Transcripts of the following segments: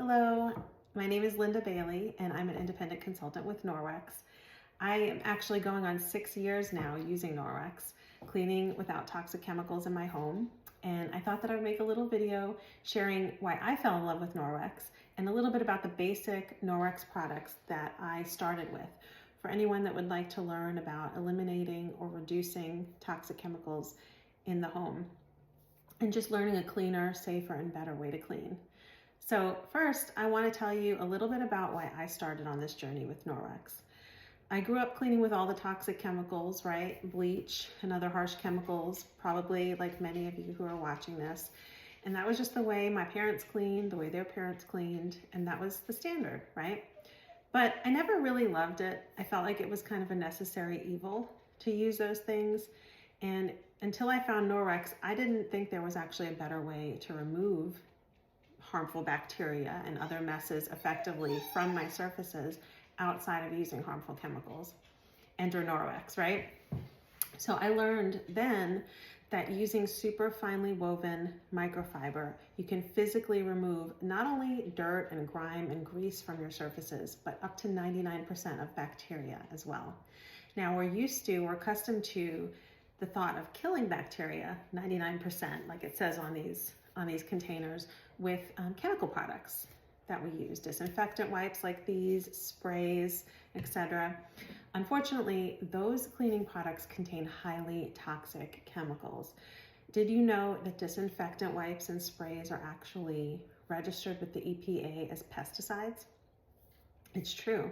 Hello, my name is Linda Bailey and I'm an independent consultant with Norwex. I am actually going on 6 years now using Norwex, cleaning without toxic chemicals in my home. And I thought that I would make a little video sharing why I fell in love with Norwex and a little bit about the basic Norwex products that I started with for anyone that would like to learn about eliminating or reducing toxic chemicals in the home and just learning a cleaner, safer, and better way to clean. So first, I want to tell you a little bit about why I started on this journey with Norwex. I grew up cleaning with all the toxic chemicals, right? Bleach and other harsh chemicals, probably like many of you who are watching this. And that was just the way my parents cleaned, the way their parents cleaned, and that was the standard, right? But I never really loved it. I felt like it was kind of a necessary evil to use those things. And until I found Norwex, I didn't think there was actually a better way to remove harmful bacteria and other messes effectively from my surfaces outside of using harmful chemicals. Enter Norwex, right? So I learned then that using super finely woven microfiber, you can physically remove not only dirt and grime and grease from your surfaces, but up to 99% of bacteria as well. Now we're accustomed to the thought of killing bacteria, 99%, like it says on these containers, with chemical products that we use, disinfectant wipes like these, sprays, etc. Unfortunately, those cleaning products contain highly toxic chemicals. Did you know that disinfectant wipes and sprays are actually registered with the EPA as pesticides? It's true.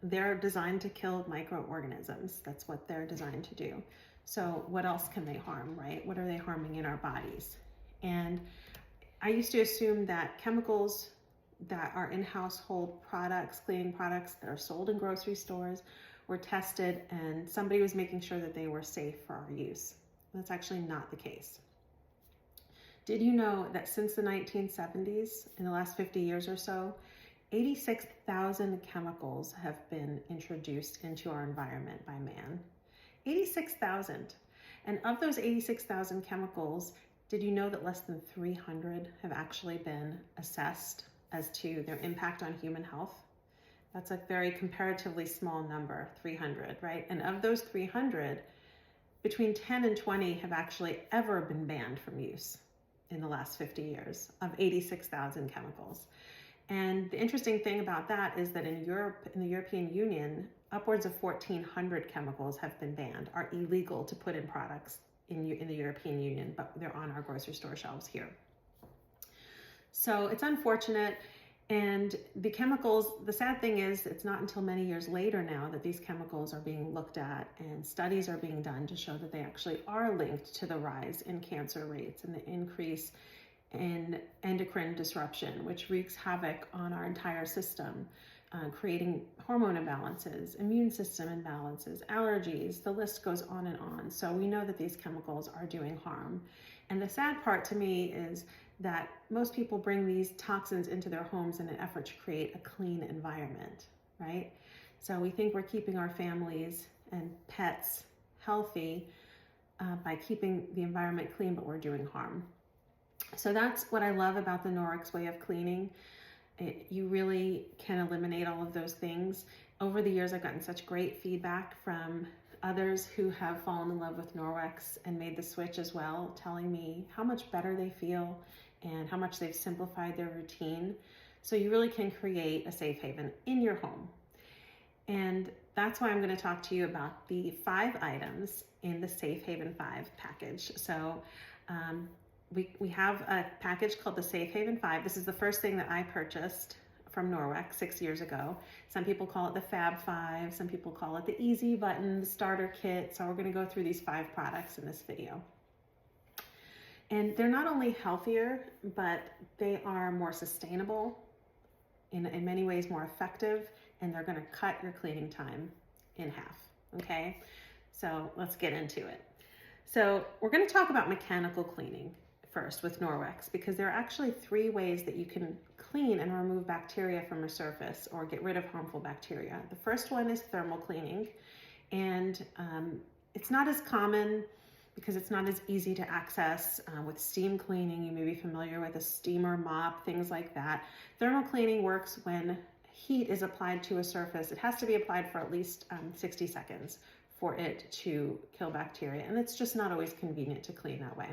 They're designed to kill microorganisms. That's what they're designed to do. So what else can they harm, right? What are they harming in our bodies? And I used to assume that chemicals that are in household products, cleaning products that are sold in grocery stores, were tested and somebody was making sure that they were safe for our use. That's actually not the case. Did you know that since the 1970s, in the last 50 years or so, 86,000 chemicals have been introduced into our environment by man? 86,000. And of those 86,000 chemicals, did you know that less than 300 have actually been assessed as to their impact on human health? That's a very comparatively small number, 300, right? And of those 300, between 10 and 20 have actually ever been banned from use in the last 50 years of 86,000 chemicals. And the interesting thing about that is that in Europe, in the European Union, upwards of 1,400 chemicals have been banned, are illegal to put in products in the European Union, but they're on our grocery store shelves here. So it's unfortunate. And the chemicals, the sad thing is, it's not until many years later now that these chemicals are being looked at and studies are being done to show that they actually are linked to the rise in cancer rates and the increase in endocrine disruption, which wreaks havoc on our entire system, creating hormone imbalances, immune system imbalances, allergies, the list goes on and on. So we know that these chemicals are doing harm. And the sad part to me is that most people bring these toxins into their homes in an effort to create a clean environment, right? So we think we're keeping our families and pets healthy by keeping the environment clean, but we're doing harm. So that's what I love about the Norwex way of cleaning. You really can eliminate all of those things. Over the years, I've gotten such great feedback from others who have fallen in love with Norwex and made the switch as well, telling me how much better they feel and how much they've simplified their routine. So you really can create a safe haven in your home. And that's why I'm going to talk to you about the 5 items in the Safe Haven 5 package. So we have a package called the Safe Haven 5. This is the first thing that I purchased from Norwex 6 years ago. Some people call it the Fab 5. Some people call it the Easy Button, the Starter Kit. So we're going to go through these 5 products in this video. And they're not only healthier, but they are more sustainable, in many ways more effective, and they're going to cut your cleaning time in half, okay? So let's get into it. So we're going to talk about mechanical cleaning first with Norwex, because there are actually 3 ways that you can clean and remove bacteria from a surface or get rid of harmful bacteria. The first one is thermal cleaning, and it's not as common because it's not as easy to access. With steam cleaning, you may be familiar with a steamer, mop, things like that. Thermal cleaning works when heat is applied to a surface. It has to be applied for at least 60 seconds for it to kill bacteria, and it's just not always convenient to clean that way.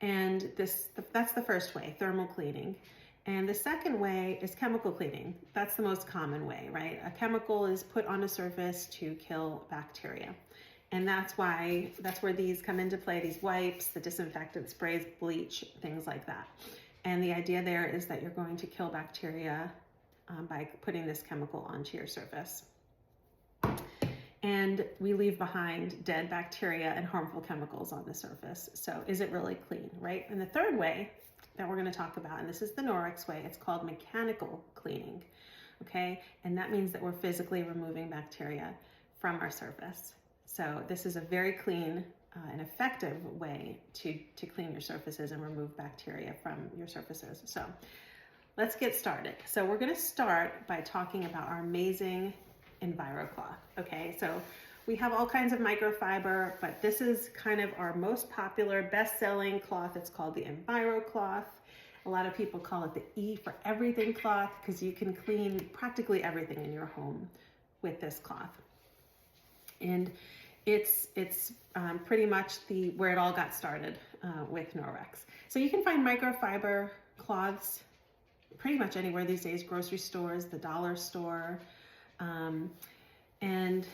And that's the first way, thermal cleaning. And the second way is chemical cleaning. That's the most common way, right? A chemical is put on a surface to kill bacteria. And that's where these come into play, these wipes, the disinfectant sprays, bleach, things like that. And the idea there is that you're going to kill bacteria by putting this chemical onto your surface. And we leave behind dead bacteria and harmful chemicals on the surface. So is it really clean, right? And the third way that we're going to talk about, and this is the Norwex way, it's called mechanical cleaning, okay? And that means that we're physically removing bacteria from our surface. So this is a very clean and effective way to clean your surfaces and remove bacteria from your surfaces. So let's get started. So we're going to start by talking about our amazing EnviroCloth, okay? So we have all kinds of microfiber, but this is kind of our most popular, best-selling cloth. It's called the EnviroCloth. A lot of people call it the E for everything cloth because you can clean practically everything in your home with this cloth. And it's pretty much where it all got started with Norwex. So you can find microfiber cloths pretty much anywhere these days, grocery stores, the dollar store. And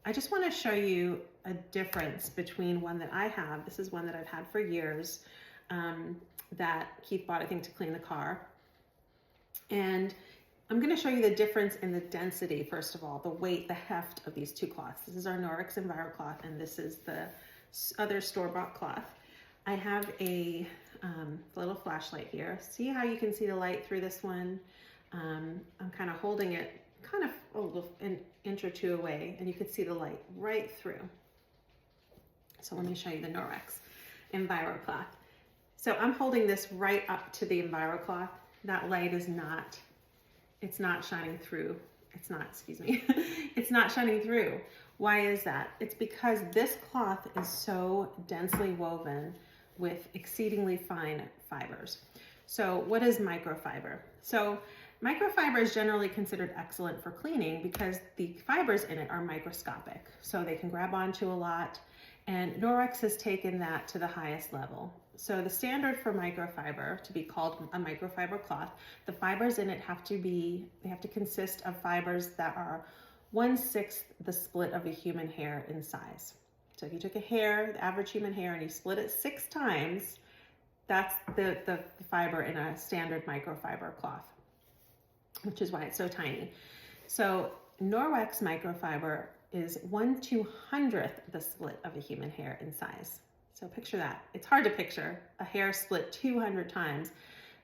I just want to show you a difference between one that I have. This is one that I've had for years that Keith bought, I think, to clean the car. And I'm going to show you the difference in the density, first of all, the weight, the heft of these two cloths. This is our Norwex EnviroCloth, and this is the other store-bought cloth. I have a little flashlight here. See how you can see the light through this one? I'm kind of holding it kind of an inch or two away, and you can see the light right through. So let me show you the Norwex EnviroCloth. So I'm holding this right up to the EnviroCloth. That light is not, it's not shining through. It's not shining through. Why is that? It's because this cloth is so densely woven with exceedingly fine fibers. So what is microfiber? So microfiber is generally considered excellent for cleaning because the fibers in it are microscopic, so they can grab onto a lot, and Norwex has taken that to the highest level. So the standard for microfiber to be called a microfiber cloth, the fibers in it have to consist of fibers that are 1/6 the split of a human hair in size. So if you took a hair, the average human hair, and you split it 6 times, that's the fiber in a standard microfiber cloth, which is why it's so tiny. So Norwex microfiber is 1/200th the split of a human hair in size. So picture that. It's hard to picture a hair split 200 times,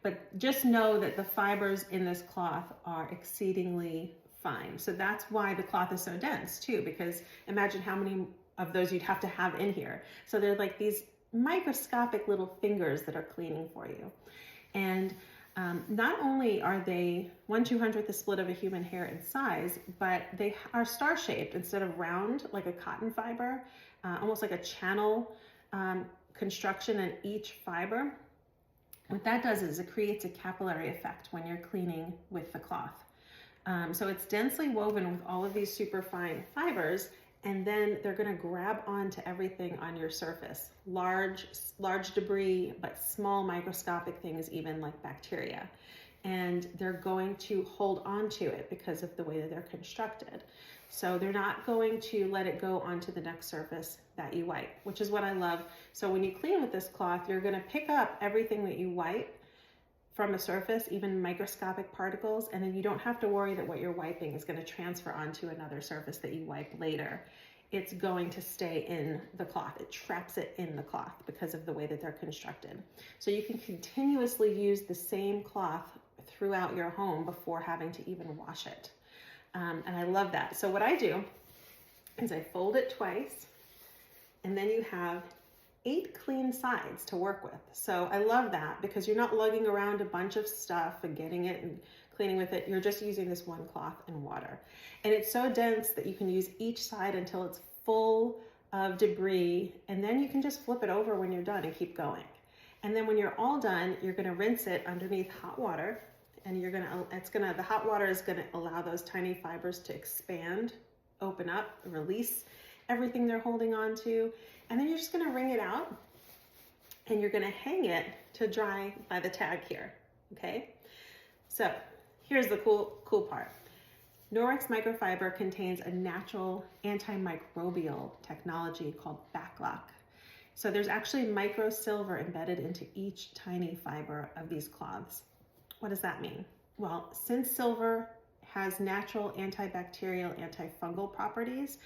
but just know that the fibers in this cloth are exceedingly fine. So that's why the cloth is so dense too, because imagine how many of those you'd have to have in here. So they're like these microscopic little fingers that are cleaning for you. And not only are they 1/200th the split of a human hair in size, but they are star-shaped instead of round like a cotton fiber, almost like a channel construction in each fiber. What that does is it creates a capillary effect when you're cleaning with the cloth. So it's densely woven with all of these super fine fibers, and then they're going to grab onto everything on your surface. Large debris, but small microscopic things, even like bacteria. And they're going to hold on to it because of the way that they're constructed. So they're not going to let it go onto the next surface that you wipe, which is what I love. So when you clean with this cloth, you're going to pick up everything that you wipe from a surface, even microscopic particles, and then you don't have to worry that what you're wiping is going to transfer onto another surface that you wipe later. It's going to stay in the cloth. It traps it in the cloth because of the way that they're constructed. So you can continuously use the same cloth throughout your home before having to even wash it. And I love that. So what I do is I fold it twice, and then you have 8 clean sides to work with. So I love that because you're not lugging around a bunch of stuff and getting it and cleaning with it. You're just using this one cloth and water. And it's so dense that you can use each side until it's full of debris, and then you can just flip it over when you're done and keep going. And then when you're all done, you're gonna rinse it underneath hot water, and the hot water is gonna allow those tiny fibers to expand, open up, release everything they're holding on to. And then you're just gonna wring it out, and you're gonna hang it to dry by the tag here, okay? So here's the cool part. Norwex microfiber contains a natural antimicrobial technology called backlock. So there's actually micro silver embedded into each tiny fiber of these cloths. What does that mean? Well, since silver has natural antibacterial, antifungal properties,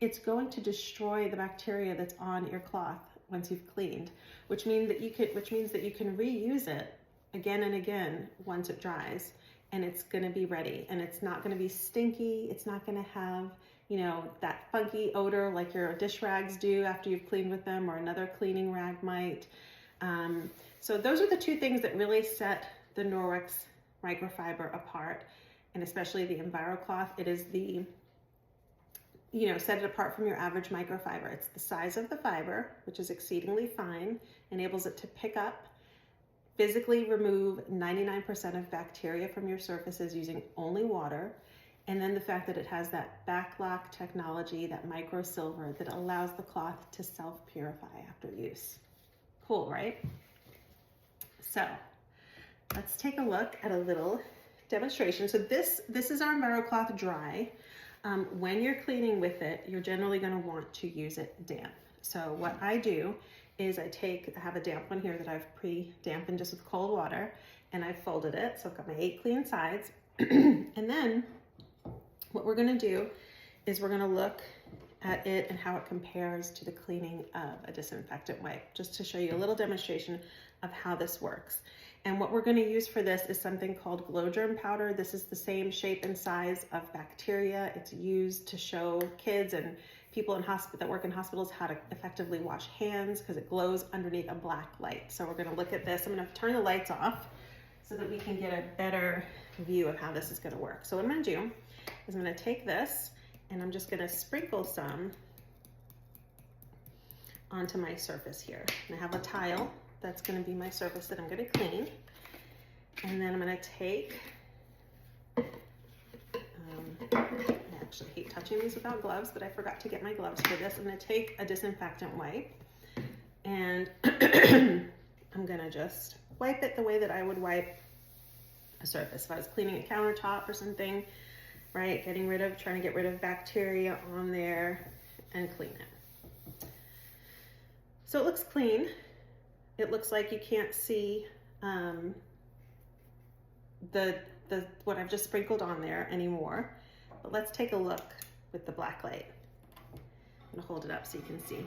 it's going to destroy the bacteria that's on your cloth once you've cleaned, which means that you can reuse it again and again once it dries, and it's gonna be ready, and it's not gonna be stinky. It's not gonna have, you know, that funky odor like your dish rags do after you've cleaned with them, or another cleaning rag might. So those are the two things that really set the Norwex microfiber apart, and especially the EnviroCloth. It is the, you know, set it apart from your average microfiber. It's the size of the fiber, which is exceedingly fine, enables it to pick up, physically remove 99% of bacteria from your surfaces using only water, and then the fact that it has that backlock technology, that micro silver, that allows the cloth to self-purify after use. Cool, right? So let's take a look at a little demonstration. So this is our EnviroCloth dry. When you're cleaning with it, you're generally going to want to use it damp. So what I do is I have a damp one here that I've pre-dampened just with cold water, and I've folded it. So I've got my 8 clean sides. And then what we're going to do is we're going to look at it and how it compares to the cleaning of a disinfectant wipe, just to show you a little demonstration of how this works. And what we're going to use for this is something called glow germ powder. This is the same shape and size of bacteria. It's used to show kids and people that work in hospitals how to effectively wash hands, because it glows underneath a black light. So we're going to look at this. I'm going to turn the lights off so that we can get a better view of how this is going to work. So what I'm going to do is I'm going to take this and I'm just going to sprinkle some onto my surface here. And I have a tile. That's going to be my surface that I'm going to clean. And then I'm going to take, I actually hate touching these without gloves, but I forgot to get my gloves for this. I'm going to take a disinfectant wipe, and I'm going to just wipe it the way that I would wipe a surface. If I was cleaning a countertop or something, right? Trying to get rid of bacteria on there and clean it. So it looks clean. It looks like you can't see what I've just sprinkled on there anymore. But let's take a look with the black light. I'm gonna hold it up so you can see.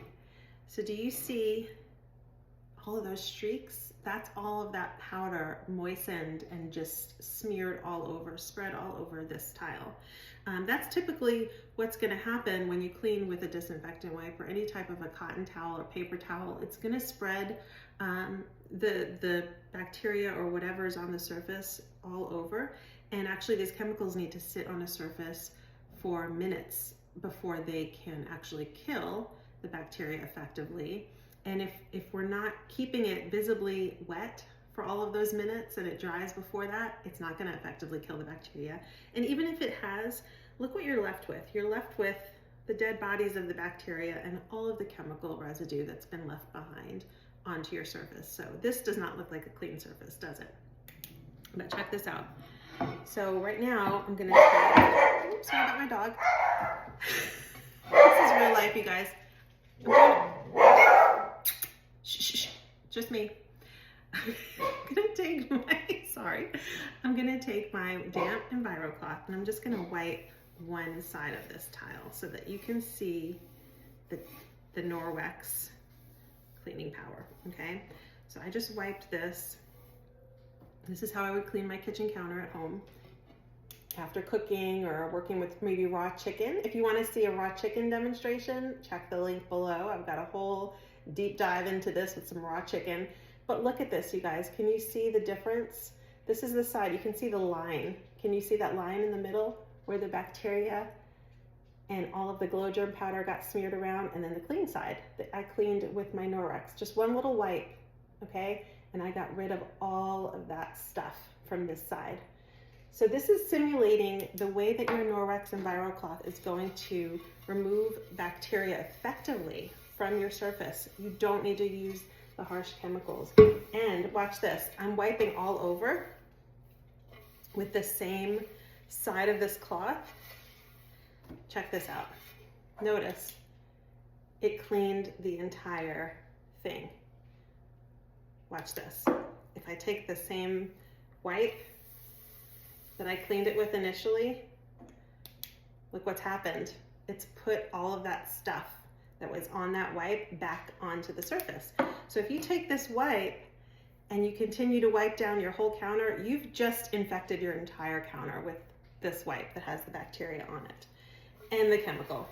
So do you see all of those streaks? That's all of that powder moistened and just spread all over this tile. That's typically what's going to happen when you clean with a disinfectant wipe or any type of a cotton towel or paper towel. It's going to spread the bacteria or whatever's on the surface all over. And actually these chemicals need to sit on a surface for minutes before they can actually kill the bacteria effectively. And if we're not keeping it visibly wet for all of those minutes and it dries before that, it's not going to effectively kill the bacteria. And even if it has, look what you're left with. You're left with the dead bodies of the bacteria and all of the chemical residue that's been left behind onto your surface. So this does not look like a clean surface, does it? But check this out. So right now I'm going to take, oops, sorry about my dog. This is real life, you guys. Just me. I'm gonna take my damp EnviroCloth and I'm just gonna wipe one side of this tile so that you can see the Norwex cleaning power, okay? So I just wiped this. This is how I would clean my kitchen counter at home after cooking or working with maybe raw chicken. If you wanna see a raw chicken demonstration, check the link below. I've got a whole deep dive into this with some raw chicken. But look at this, you guys. Can you see the difference? This is the side. You can see the line. Can you see that line in the middle where the bacteria and all of the glow germ powder got smeared around, and then the clean side that I cleaned with my Norwex. Just one little wipe, okay? And I got rid of all of that stuff from this side. So this is simulating the way that your Norwex EnviroCloth is going to remove bacteria effectively from your surface. You don't need to use the harsh chemicals. And watch this, I'm wiping all over with the same side of this cloth. Check this out. Notice it cleaned the entire thing. Watch this. If I take the same wipe that I cleaned it with initially, look what's happened. It's put all of that stuff that was on that wipe back onto the surface. So if you take this wipe and you continue to wipe down your whole counter, you've just infected your entire counter with this wipe that has the bacteria on it and the chemical.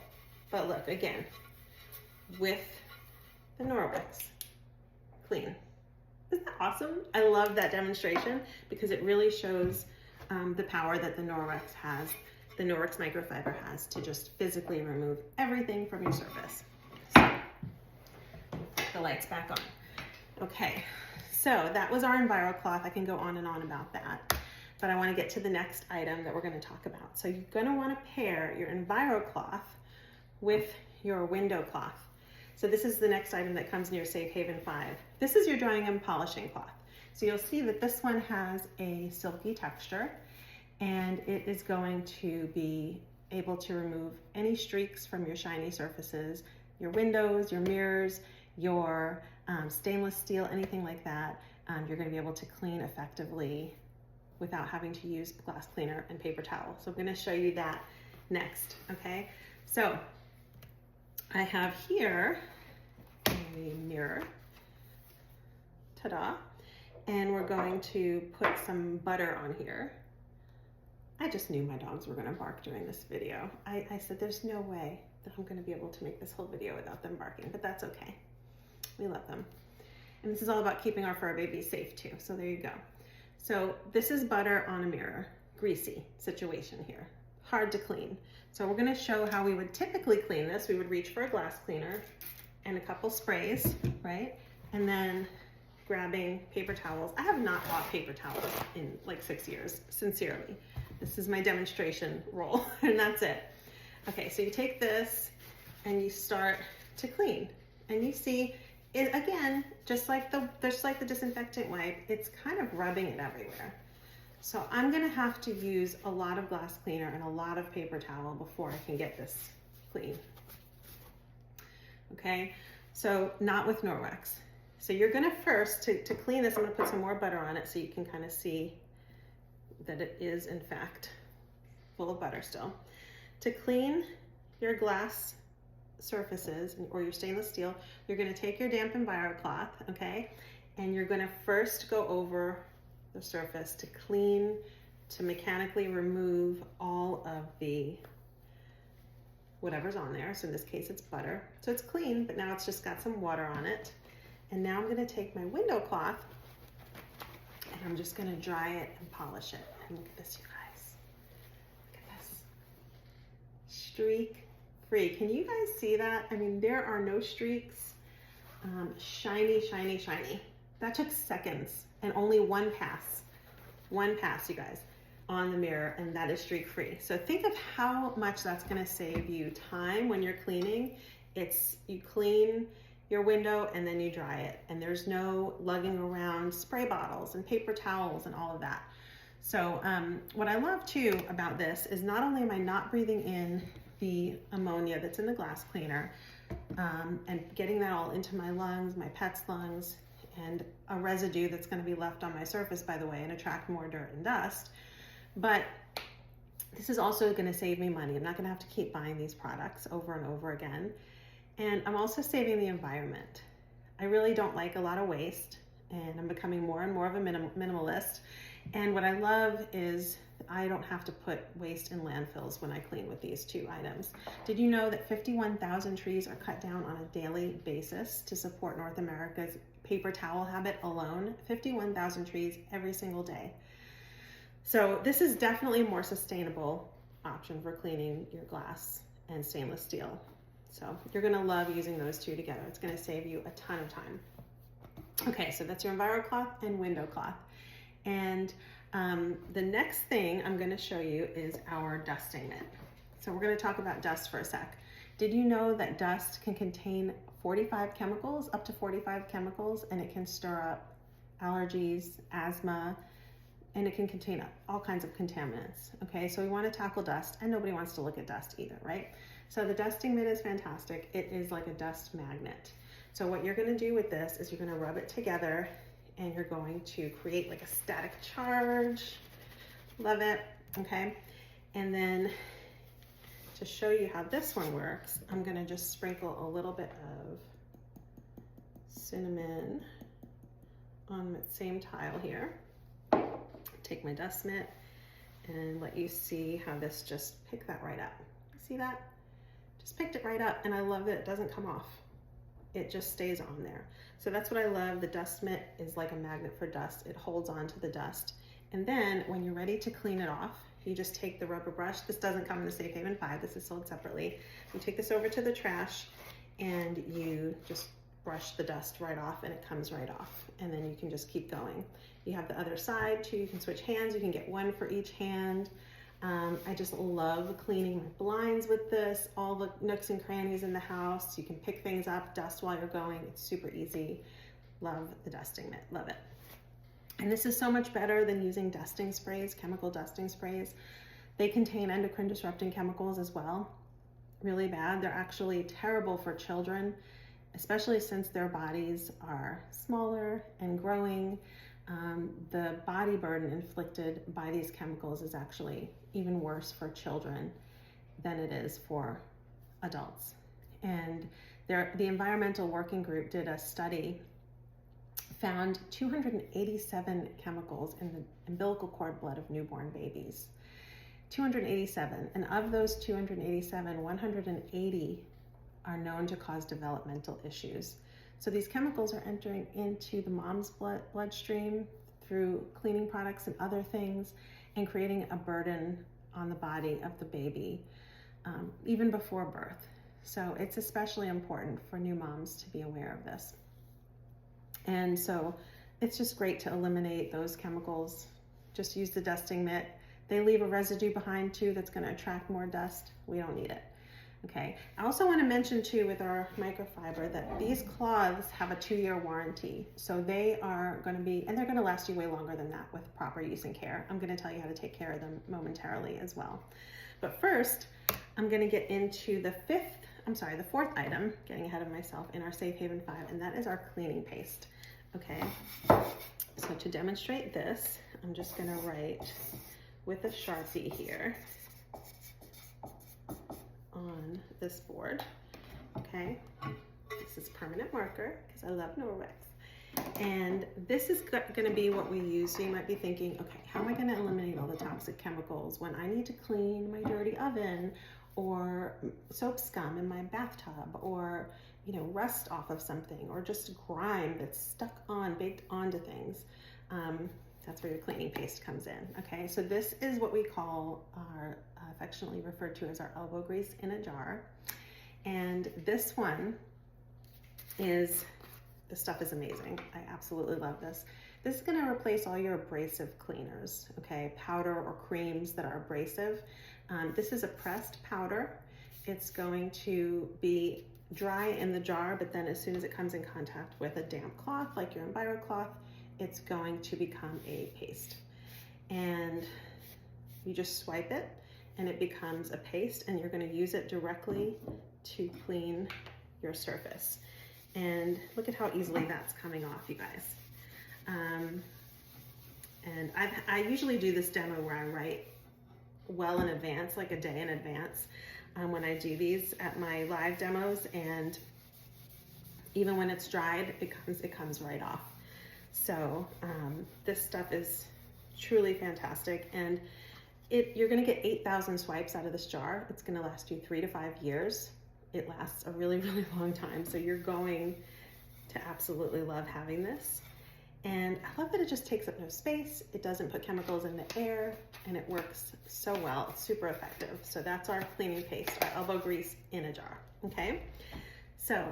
But look, again, with the Norwex, clean. Isn't that awesome? I love that demonstration because it really shows the power that the Norwex has, the Norwex microfiber has, to just physically remove everything from your surface. So, put the lights back on. Okay, so that was our EnviroCloth. I can go on and on about that, but I want to get to the next item that we're going to talk about. So you're going to want to pair your EnviroCloth with your window cloth. So this is the next item that comes in your Safe Haven 5. This is your drying and polishing cloth. So you'll see that this one has a silky texture, and it is going to be able to remove any streaks from your shiny surfaces, your windows, your mirrors, your stainless steel, anything like that. You're going to be able to clean effectively without having to use glass cleaner and paper towel. So I'm going to show you that next, okay? So I have here a mirror, ta-da, and we're going to put some butter on here. I just knew my dogs were going to bark during this video. I said there's no way that I'm going to be able to make this whole video without them barking, but that's okay. We love them. And this is all about keeping our fur babies safe too, so there you go. So this is butter on a mirror, greasy situation here, hard to clean. So we're going to show how we would typically clean this. We would reach for a glass cleaner and a couple sprays, right? And then grabbing paper towels. I have not bought paper towels in like 6 years, sincerely. This is my demonstration roll, and that's it. Okay, so you take this and you start to clean, and you see it again, just like the disinfectant wipe, it's kind of rubbing it everywhere. So I'm gonna have to use a lot of glass cleaner and a lot of paper towel before I can get this clean. Okay, so not with Norwex. So you're gonna first, to clean this, I'm gonna put some more butter on it so you can kind of see that it is in fact full of butter still. To clean your glass surfaces or your stainless steel, you're gonna take your damp EnviroCloth, okay? And you're gonna first go over the surface to clean, to mechanically remove all of the whatever's on there. So in this case, it's butter. So it's clean, but now it's just got some water on it. And now I'm gonna take my window cloth and I'm just gonna dry it and polish it. And look at this, you guys. Look at this. Streak free. Can you guys see that? I mean, there are no streaks. Shiny, shiny, shiny. That took seconds and only one pass, you guys, on the mirror, and that is streak free. So think of how much that's gonna save you time when you're cleaning. You clean your window and then you dry it, and there's no lugging around spray bottles and paper towels and all of that. So what I love too about this is not only am I not breathing in the ammonia that's in the glass cleaner and getting that all into my lungs, my pet's lungs, and a residue that's going to be left on my surface, by the way, and attract more dirt and dust, but this is also going to save me money. I'm not going to have to keep buying these products over and over again. And I'm also saving the environment. I really don't like a lot of waste, and I'm becoming more and more of a minimalist. And what I love is I don't have to put waste in landfills when I clean with these two items. Did you know that 51,000 trees are cut down on a daily basis to support North America's paper towel habit alone? 51,000 trees every single day. So this is definitely a more sustainable option for cleaning your glass and stainless steel. So you're gonna love using those two together. It's gonna save you a ton of time. Okay, so that's your EnviroCloth and window cloth. And the next thing I'm gonna show you is our dusting mitt. So we're gonna talk about dust for a sec. Did you know that dust can contain 45 chemicals, up to 45 chemicals, and it can stir up allergies, asthma, and it can contain all kinds of contaminants. Okay, so we wanna tackle dust, and nobody wants to look at dust either, right? So the dusting mitt is fantastic. It is like a dust magnet. So what you're gonna do with this is you're gonna rub it together and you're going to create like a static charge. Love it, okay? And then to show you how this one works, I'm gonna just sprinkle a little bit of cinnamon on the same tile here. Take my dust mitt and let you see how this just picked that right up. See that? Just picked it right up, and I love that it doesn't come off. It just stays on there. So that's what I love. The dust mitt is like a magnet for dust. It holds on to the dust. And then when you're ready to clean it off, you just take the rubber brush. This doesn't come in the Safe Haven 5. This is sold separately. You take this over to the trash and you just brush the dust right off, and it comes right off. And then you can just keep going. You have the other side too. You can switch hands. You can get one for each hand. I just love cleaning my blinds with this, all the nooks and crannies in the house. You can pick things up, dust while you're going. It's super easy. Love the dusting mitt, love it. And this is so much better than using dusting sprays, chemical dusting sprays. They contain endocrine disrupting chemicals as well, really bad. They're actually terrible for children, especially since their bodies are smaller and growing. The body burden inflicted by these chemicals is actually even worse for children than it is for adults. And the Environmental Working Group did a study, found 287 chemicals in the umbilical cord blood of newborn babies. 287, and of those 287, 180 are known to cause developmental issues. So these chemicals are entering into the mom's bloodstream through cleaning products and other things, and creating a burden on the body of the baby, even before birth. So it's especially important for new moms to be aware of this. And so it's just great to eliminate those chemicals. Just use the dusting mitt. They leave a residue behind too that's going to attract more dust. We don't need it. Okay, I also want to mention too with our microfiber that these cloths have a 2-year warranty. So they are going to be, and they're going to last you way longer than that with proper use and care. I'm going to tell you how to take care of them momentarily as well. But first, I'm going to get into the fourth item, getting ahead of myself, in our Safe Haven 5, and that is our cleaning paste. Okay, so to demonstrate this, I'm just going to write with a Sharpie here on this board. Okay, this is permanent marker because I love Norwex, and this is going to be what we use. So you might be thinking, okay, how am I going to eliminate all the toxic chemicals when I need to clean my dirty oven, or soap scum in my bathtub, or rust off of something, or just grime that's stuck on, baked onto things? That's where your cleaning paste comes in. Okay, so this is what we call our, affectionately referred to as our elbow grease in a jar. And this one the stuff is amazing. I absolutely love this. This is gonna replace all your abrasive cleaners, okay? Powder or creams that are abrasive. This is a pressed powder. It's going to be dry in the jar, but then as soon as it comes in contact with a damp cloth, like your EnviroCloth, it's going to become a paste. And you just swipe it and it becomes a paste, and you're going to use it directly to clean your surface. And look at how easily that's coming off, you guys. And I usually do this demo where I write well in advance, like a day in advance, when I do these at my live demos, and even when it's dried, it comes right off. So this stuff is truly fantastic, and you're going to get 8,000 swipes out of this jar. It's going to last you 3 to 5 years. It lasts a really, really long time, so you're going to absolutely love having this. And I love that it just takes up no space. It doesn't put chemicals in the air, and it works so well. It's super effective. So that's our cleaning paste, our elbow grease in a jar, okay? So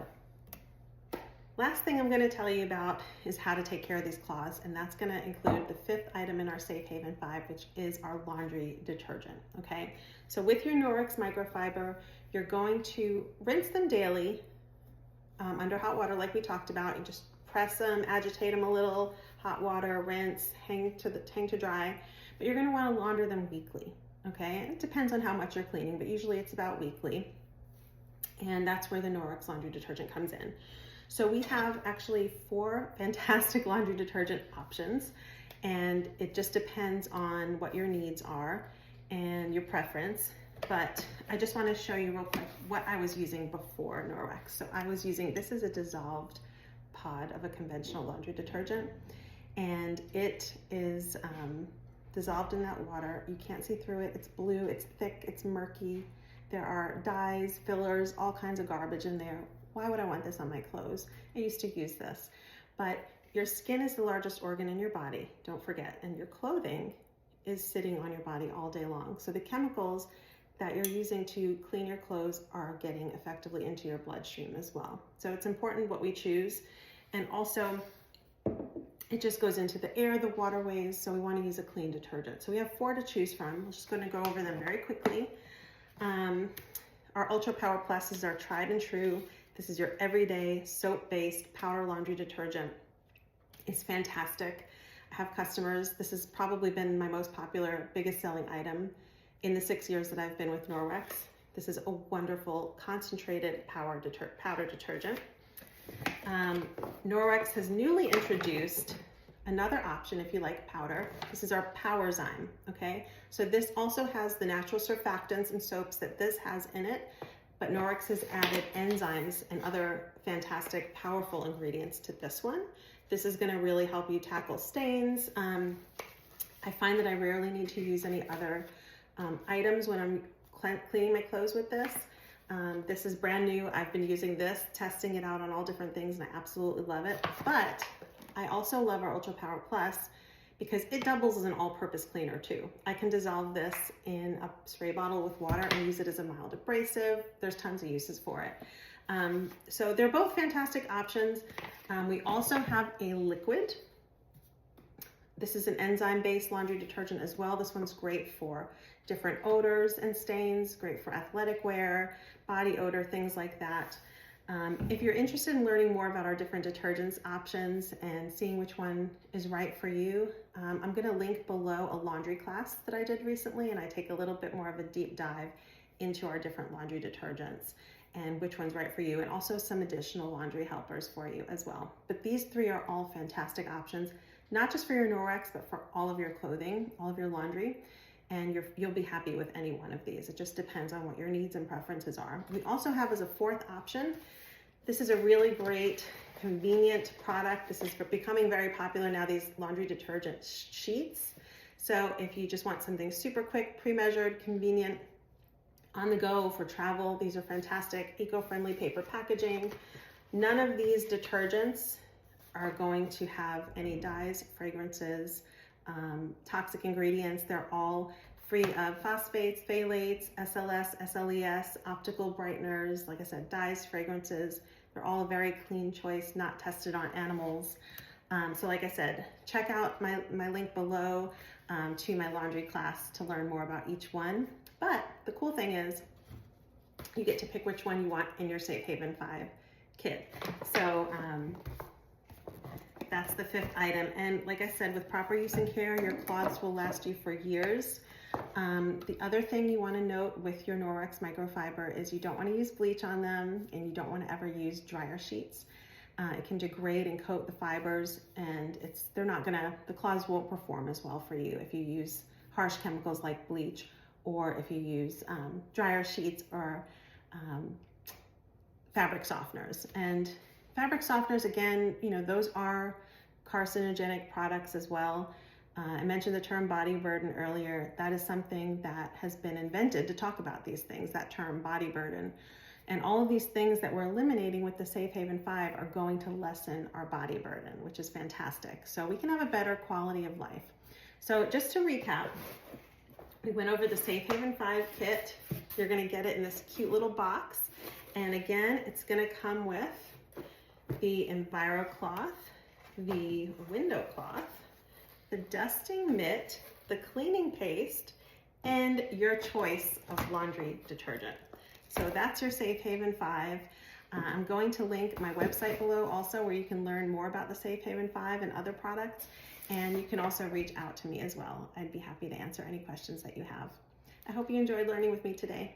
last thing I'm gonna tell you about is how to take care of these claws, and that's gonna include the 5th item in our Safe Haven 5, which is our laundry detergent, okay? So with your Norwex microfiber, you're going to rinse them daily under hot water like we talked about. You just press them, agitate them a little, hot water, rinse, hang to dry, but you're gonna wanna launder them weekly, okay? It depends on how much you're cleaning, but usually it's about weekly, and that's where the Norwex laundry detergent comes in. So we have actually 4 fantastic laundry detergent options, and it just depends on what your needs are and your preference. But I just want to show you real quick what I was using before Norwex. So I was using, this is a dissolved pod of a conventional laundry detergent, and it is dissolved in that water. You can't see through it. It's blue, it's thick, it's murky. There are dyes, fillers, all kinds of garbage in there. Why would I want this on my clothes? I used to use this, but your skin is the largest organ in your body, don't forget, and your clothing is sitting on your body all day long. So the chemicals that you're using to clean your clothes are getting effectively into your bloodstream as well. So it's important what we choose, and also it just goes into the air, the waterways, so we want to use a clean detergent. So we have 4 to choose from. I'm just going to go over them very quickly. Our Ultra Power Plus is our tried and true. This is your everyday soap-based powder laundry detergent. It's fantastic. I have customers, this has probably been my most popular, biggest selling item in the 6 years that I've been with Norwex. This is a wonderful concentrated powder detergent. Norwex has newly introduced another option if you like powder. This is our Powerzyme, okay? So this also has the natural surfactants and soaps that this has in it, but Norwex has added enzymes and other fantastic, powerful ingredients to this one. This is gonna really help you tackle stains. I find that I rarely need to use any other items when I'm cleaning my clothes with this. This is brand new. I've been using this, testing it out on all different things, and I absolutely love it. But I also love our Ultra Power Plus because it doubles as an all-purpose cleaner too. I can dissolve this in a spray bottle with water and use it as a mild abrasive. There's tons of uses for it. So they're both fantastic options. We also have a liquid. This is an enzyme-based laundry detergent as well. This one's great for different odors and stains, great for athletic wear, body odor, things like that. If you're interested in learning more about our different detergents options and seeing which one is right for you, I'm gonna link below a laundry class that I did recently, and I take a little bit more of a deep dive into our different laundry detergents and which one's right for you, and also some additional laundry helpers for you as well. But these 3 are all fantastic options, not just for your Norwex, but for all of your clothing, all of your laundry, and you'll be happy with any one of these. It just depends on what your needs and preferences are. We also have as a 4th option, this is a really great, convenient product. This is becoming very popular now, these laundry detergent sheets. So if you just want something super quick, pre-measured, convenient, on the go for travel, these are fantastic, eco-friendly paper packaging. None of these detergents are going to have any dyes, fragrances, toxic ingredients. They're all free of phosphates, phthalates, SLS, SLES, optical brighteners, like I said, dyes, fragrances. They're all a very clean choice, not tested on animals. So like I said, check out my link below to my laundry class to learn more about each one. But the cool thing is you get to pick which one you want in your Safe Haven 5 kit. So that's the 5th item. And like I said, with proper use and care, your cloths will last you for years. The other thing you want to note with your Norwex microfiber is you don't want to use bleach on them, and you don't want to ever use dryer sheets. It can degrade and coat the fibers, and the cloths won't perform as well for you if you use harsh chemicals like bleach, or if you use dryer sheets or fabric softeners. And fabric softeners, again, those are carcinogenic products as well. I mentioned the term body burden earlier. That is something that has been invented to talk about these things, that term body burden. And all of these things that we're eliminating with the Safe Haven 5 are going to lessen our body burden, which is fantastic. So we can have a better quality of life. So just to recap, we went over the Safe Haven 5 kit. You're gonna get it in this cute little box. And again, it's gonna come with the Enviro cloth, the window cloth, the dusting mitt, the cleaning paste, and your choice of laundry detergent. So that's your Safe Haven 5. I'm going to link my website below also, where you can learn more about the Safe Haven 5 and other products. And you can also reach out to me as well. I'd be happy to answer any questions that you have. I hope you enjoyed learning with me today.